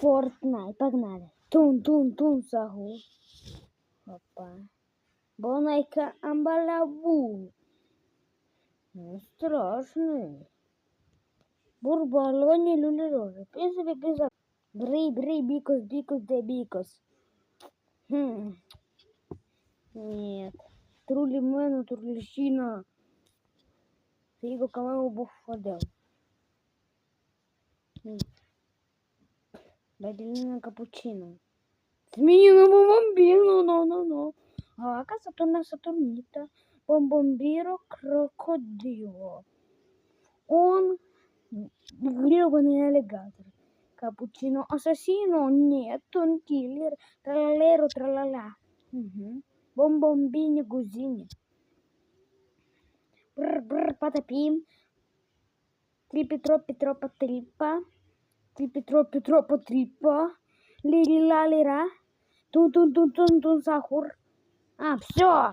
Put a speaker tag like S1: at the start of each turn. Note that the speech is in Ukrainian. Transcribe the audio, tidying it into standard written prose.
S1: Fortnite, погнали. Тун, саху. Опа. Бонайка амбалаву. Страшный. Бурбалони люлерожи. Пиза. Брей, бикос, де бикос. Нет. Трули мену, турлищина. Фиго камео буфадел. Баделина капучино. Змеино бомбино, но. Ака Сатурнита. Бомбомбиро крокодило. Он гребаный аллигатор. Капучино ассасино. Нет, он киллер. Тралалеро, тралала. Бомбомбини гузини. Брр, потопим. Трипи, тропа, трипа. Трипи, трипа. Лири, лалира. Тун, сахур. Все.